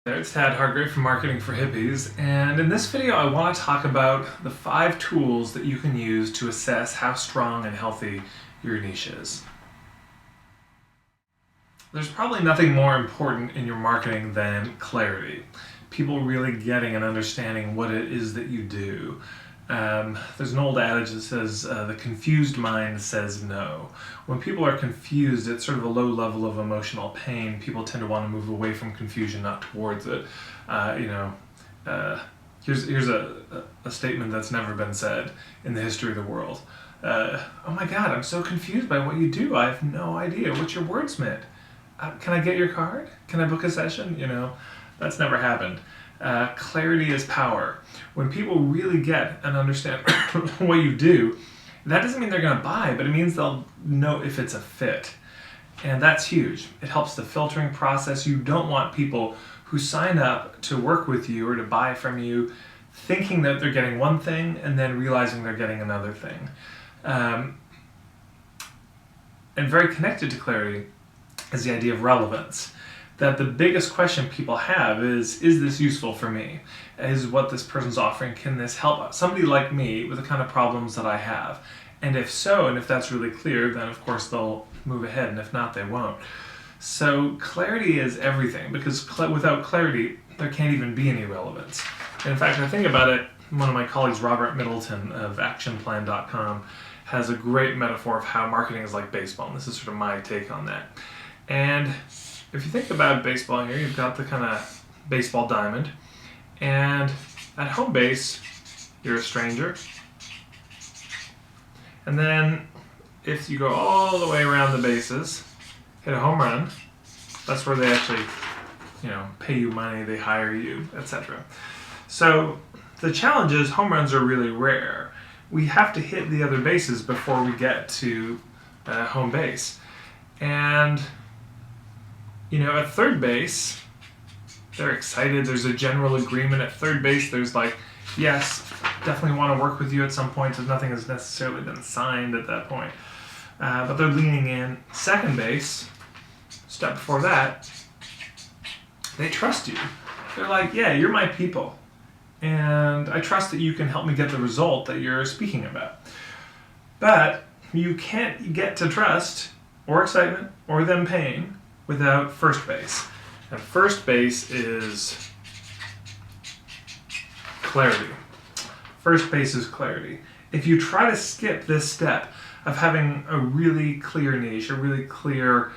It's Tad Hargrave from Marketing for Hippies, and in this video I want to talk about the 5 tools that you can use to assess how strong and healthy your niche is. There's probably nothing more important in your marketing than clarity. People really getting and understanding what it is that you do. There's an old adage that says, the confused mind says no. When people are confused, it's sort of a low level of emotional pain. People tend to want to move away from confusion, not towards it. Here's a statement that's never been said in the history of the world. Oh my God, I'm so confused by what you do. I have no idea. What's your wordsmith? Can I get your card? Can I book a session? That's never happened. Clarity is power. When people really get and understand what you do, that doesn't mean they're going to buy, but it means they'll know if it's a fit. And that's huge. It helps the filtering process. You don't want people who sign up to work with you or to buy from you thinking that they're getting one thing and then realizing they're getting another thing. And very connected to clarity is the idea of relevance. That the biggest question people have is this useful for me? Is what this person's offering, can this help somebody like me with the kind of problems that I have? And if so, and if that's really clear, then of course they'll move ahead, and if not, they won't. So clarity is everything, because without clarity, there can't even be any relevance. And in fact, I think about it, one of my colleagues, Robert Middleton of actionplan.com, has a great metaphor of how marketing is like baseball, and this is sort of my take on that. And if you think about baseball here, you've got the kind of baseball diamond, and at home base, you're a stranger. And then if you go all the way around the bases, hit a home run, that's where they actually, pay you money, they hire you, etc. So the challenge is home runs are really rare. We have to hit the other bases before we get to home base. And at third base, they're excited. There's a general agreement at third base. There's like, yes, definitely want to work with you at some point. So nothing has necessarily been signed at that point. But they're leaning in. Second base, step before that, they trust you. They're like, yeah, you're my people. And I trust that you can help me get the result that you're speaking about. But you can't get to trust or excitement or them paying without first base. And first base is clarity. First base is clarity. If you try to skip this step of having a really clear niche, a really clear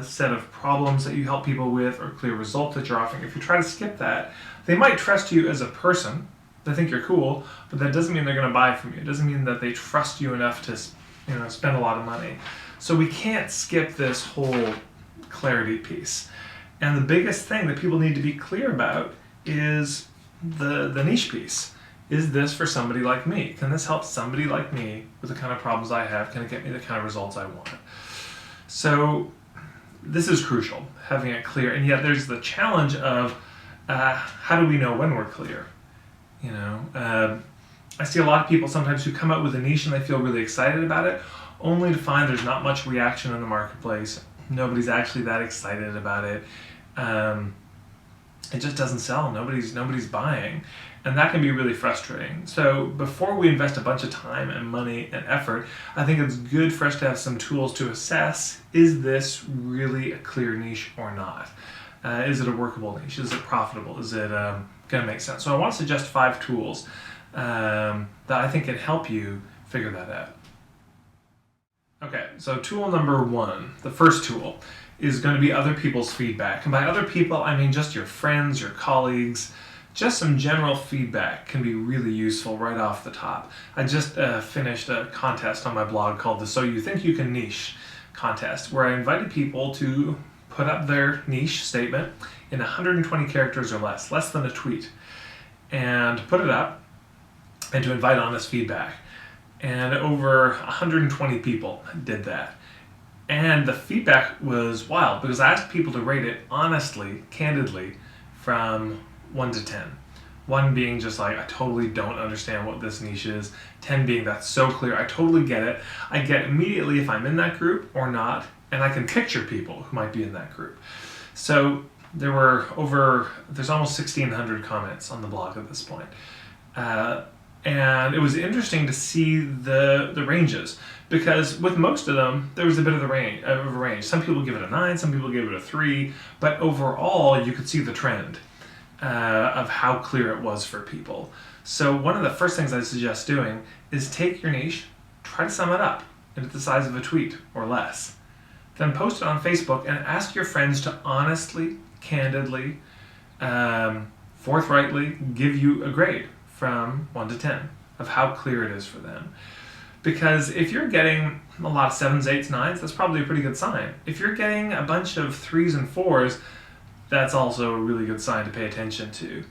set of problems that you help people with, or clear result that you're offering, if you try to skip that, they might trust you as a person. They think you're cool, but that doesn't mean they're going to buy from you. It doesn't mean that they trust you enough to spend a lot of money. So we can't skip this whole clarity piece. And the biggest thing that people need to be clear about is the niche piece. Is this for somebody like me? Can this help somebody like me with the kind of problems I have? Can it get me the kind of results I want? So this is crucial, having it clear. And yet there's the challenge of how do we know when we're clear? I see a lot of people sometimes who come out with a niche and they feel really excited about it, only to find there's not much reaction in the marketplace. Nobody's actually that excited about it. It just doesn't sell. Nobody's buying. And that can be really frustrating. So before we invest a bunch of time and money and effort, I think it's good for us to have some tools to assess, is this really a clear niche or not? Is it a workable niche? Is it profitable? Is it going to make sense? So I want to suggest 5 tools that I think can help you figure that out. Okay, so tool number 1, the first tool, is going to be other people's feedback. And by other people, I mean just your friends, your colleagues. Just some general feedback can be really useful right off the top. I just finished a contest on my blog called the So You Think You Can Niche contest, where I invited people to put up their niche statement in 120 characters or less than a tweet, and put it up and to invite honest feedback. And over 120 people did that. And the feedback was wild, because I asked people to rate it honestly, candidly, from 1 to 10. 1 being just like, I totally don't understand what this niche is. 10 being, that's so clear, I totally get it. I get immediately if I'm in that group or not, and I can picture people who might be in that group. So there's almost 1,600 comments on the blog at this point. And it was interesting to see the ranges, because with most of them there was a bit of a range. Some people give it a 9, some people give it a 3, but overall you could see the trend of how clear it was for people. So one of the first things I suggest doing is take your niche, try to sum it up into the size of a tweet or less. Then post it on Facebook and ask your friends to honestly, candidly, forthrightly give you a grade from 1 to 10 of how clear it is for them. Because if you're getting a lot of 7s, 8s, 9s, that's probably a pretty good sign. If you're getting a bunch of 3s and 4s, that's also a really good sign to pay attention to.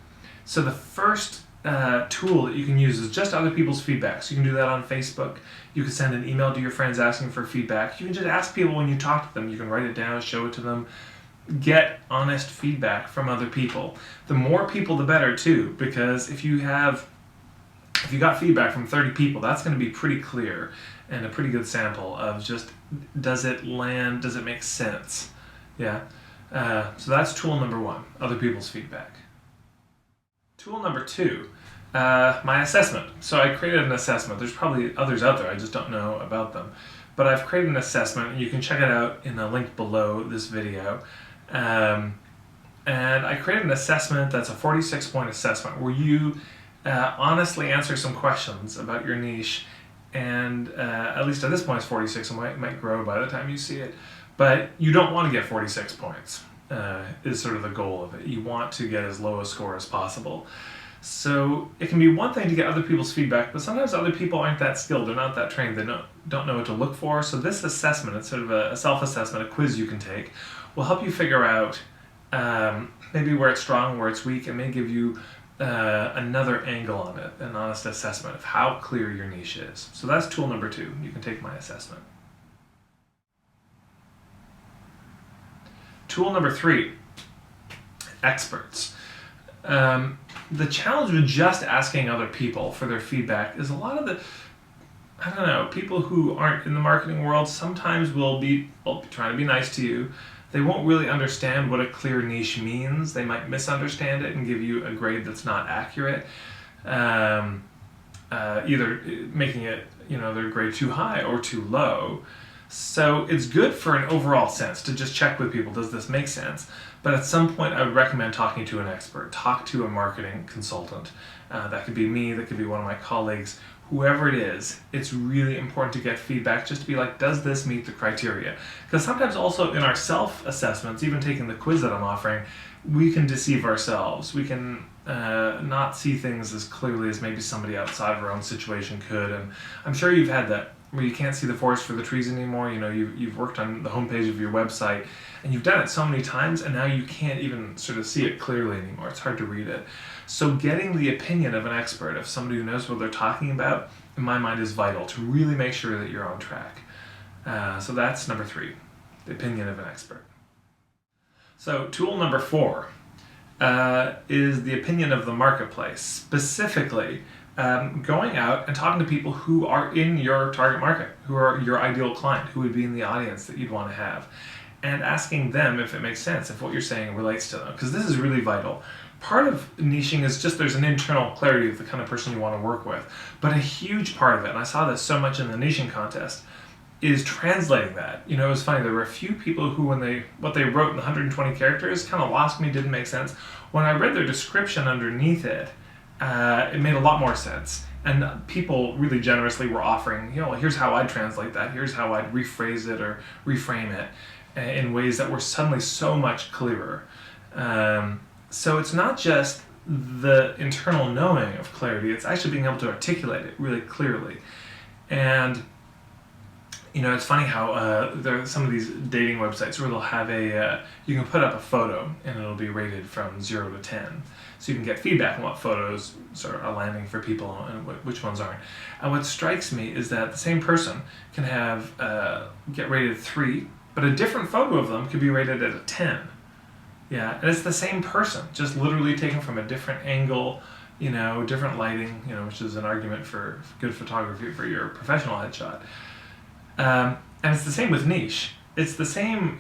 So the first tool that you can use is just other people's feedback. So you can do that on Facebook. You can send an email to your friends asking for feedback. You can just ask people when you talk to them. You can write it down, show it to them. Get honest feedback from other people. The more people, the better too, because if you got feedback from 30 people, that's going to be pretty clear and a pretty good sample of just, does it land, does it make sense? Yeah. So that's tool number 1, other people's feedback. Tool number 2, my assessment. So I created an assessment. There's probably others out there, I just don't know about them. But I've created an assessment, and you can check it out in the link below this video. And I created an assessment that's a 46-point assessment where you honestly answer some questions about your niche, and at least at this point it's 46, and might grow by the time you see it. But you don't want to get 46 points, is sort of the goal of it. You want to get as low a score as possible. So it can be one thing to get other people's feedback, but sometimes other people aren't that skilled, they're not that trained, they don't know what to look for. So this assessment, it's sort of a self-assessment, a quiz you can take, will help you figure out maybe where it's strong, where it's weak, and may give you another angle on it, an honest assessment of how clear your niche is. So that's tool number 2. You can take my assessment. Tool number 3, experts. The challenge with just asking other people for their feedback is a lot of people who aren't in the marketing world sometimes will be trying to be nice to you. They won't really understand what a clear niche means. They might misunderstand it and give you a grade that's not accurate, either making it, their grade too high or too low. So it's good for an overall sense to just check with people, does this make sense? But at some point I would recommend talking to an expert, talk to a marketing consultant. That could be me, that could be one of my colleagues, whoever it is. It's really important to get feedback just to be like, does this meet the criteria? Because sometimes also in our self-assessments, even taking the quiz that I'm offering, we can deceive ourselves. We can not see things as clearly as maybe somebody outside of our own situation could. And I'm sure you've had that, where you can't see the forest for the trees anymore. You've worked on the homepage of your website and you've done it so many times, and now you can't even sort of see it clearly anymore. It's hard to read it. So getting the opinion of an expert, of somebody who knows what they're talking about, in my mind is vital to really make sure that you're on track. So that's number 3, the opinion of an expert. So tool number 4 is the opinion of the marketplace. Specifically, going out and talking to people who are in your target market, who are your ideal client, who would be in the audience that you'd want to have, and asking them if it makes sense, if what you're saying relates to them, because this is really vital. Part of niching is just there's an internal clarity of the kind of person you want to work with, but a huge part of it, and I saw this so much in the niching contest, is translating that. It was funny, there were a few people who what they wrote in the 120 characters kind of lost me, didn't make sense. When I read their description underneath it, it made a lot more sense. And people really generously were offering, here's how I'd translate that, here's how I'd rephrase it or reframe it in ways that were suddenly so much clearer. So it's not just the internal knowing of clarity, it's actually being able to articulate it really clearly. And it's funny how there are some of these dating websites where they'll have you can put up a photo and it'll be rated from 0 to 10. So you can get feedback on what photos are landing for people and which ones aren't. And what strikes me is that the same person can get rated 3, but a different photo of them could be rated at a 10. Yeah, and it's the same person, just literally taken from a different angle, different lighting, which is an argument for good photography for your professional headshot. And it's the same with niche. it's the same,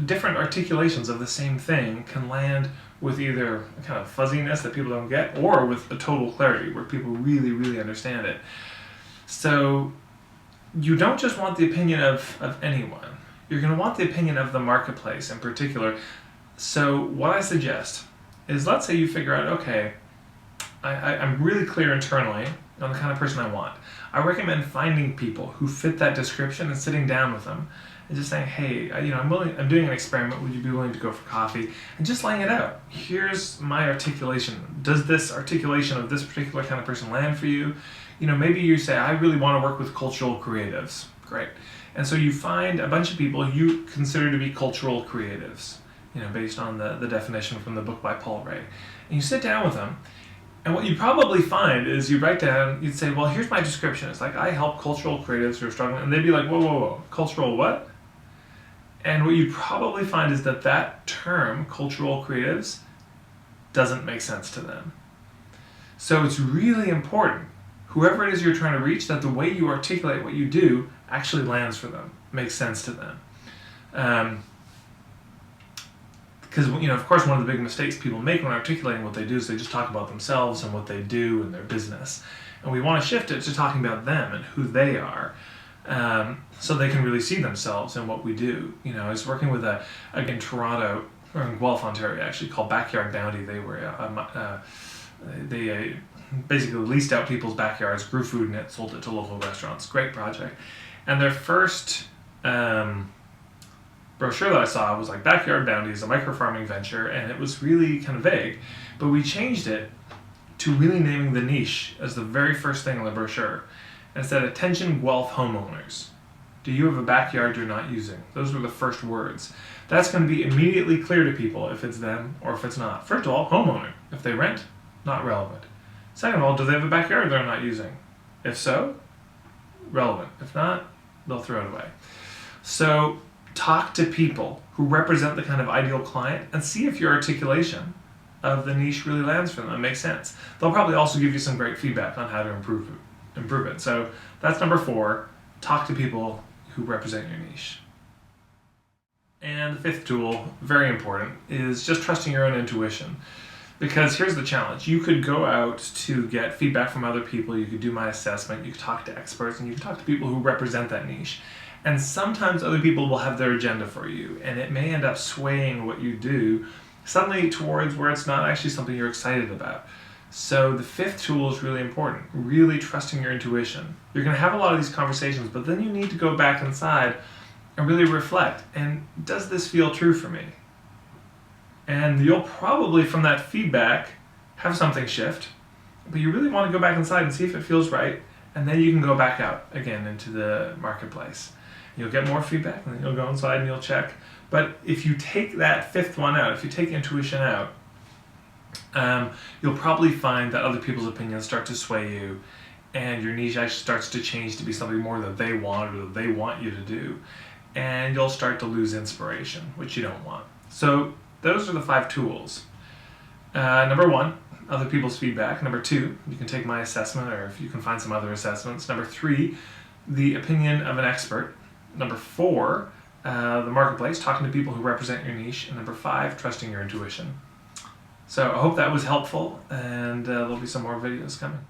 different articulations of the same thing can land with either a kind of fuzziness that people don't get or with a total clarity where people really, really understand it. So you don't just want the opinion of anyone. You're going to want the opinion of the marketplace in particular. So what I suggest is, let's say you figure out, okay, I'm really clear internally on the kind of person I want. I recommend finding people who fit that description and sitting down with them and just saying, hey, I'm doing an experiment. Would you be willing to go for coffee? And just laying it out. Here's my articulation. Does this articulation of this particular kind of person land for you? Maybe you say, I really want to work with cultural creatives. Great. And so you find a bunch of people you consider to be cultural creatives, based on the definition from the book by Paul Ray. And you sit down with them, and what you probably find is you write down, you'd say, well, here's my description. It's like, I help cultural creatives who are struggling. And they'd be like, whoa, cultural what? And what you'd probably find is that term, cultural creatives, doesn't make sense to them. So it's really important, whoever it is you're trying to reach, that the way you articulate what you do actually lands for them, makes sense to them. Because, of course, one of the big mistakes people make when articulating what they do is they just talk about themselves and what they do and their business. And we want to shift it to talking about them and who they are, so they can really see themselves in what we do. I was working with in Toronto, or in Guelph, Ontario, actually, called Backyard Bounty. They were they basically leased out people's backyards, grew food in it, sold it to local restaurants. Great project. And their first brochure that I saw was like, Backyard Bounty is a micro-farming venture, and it was really kind of vague. But we changed it to really naming the niche as the very first thing on the brochure. And it said, attention Guelph homeowners. Do you have a backyard you're not using? Those were the first words. That's going to be immediately clear to people if it's them or if it's not. First of all, homeowner. If they rent, not relevant. Second of all, do they have a backyard they're not using? If so, relevant. If not, they'll throw it away. So talk to people who represent the kind of ideal client and see if your articulation of the niche really lands for them and makes sense. They'll probably also give you some great feedback on how to improve it. So that's number 4. Talk to people who represent your niche. And the 5th tool, very important, is just trusting your own intuition. Because here's the challenge. You could go out to get feedback from other people, you could do my assessment, you could talk to experts, and you could talk to people who represent that niche. And sometimes other people will have their agenda for you, and it may end up swaying what you do suddenly towards where it's not actually something you're excited about. So the 5th tool is really important, really trusting your intuition. You're going to have a lot of these conversations, but then you need to go back inside and really reflect. And does this feel true for me? And you'll probably, from that feedback, have something shift. But you really want to go back inside and see if it feels right. And then you can go back out again into the marketplace. You'll get more feedback, and then you'll go inside and you'll check. But if you take that 5th one out, if you take intuition out, you'll probably find that other people's opinions start to sway you, and your niche actually starts to change to be something more that they want or that they want you to do. And you'll start to lose inspiration, which you don't want. So those are the 5 tools. Number 1, other people's feedback. Number 2, you can take my assessment, or if you can find some other assessments. Number 3, the opinion of an expert. Number 4, the marketplace, talking to people who represent your niche. And number 5, trusting your intuition. So I hope that was helpful, and there'll be some more videos coming.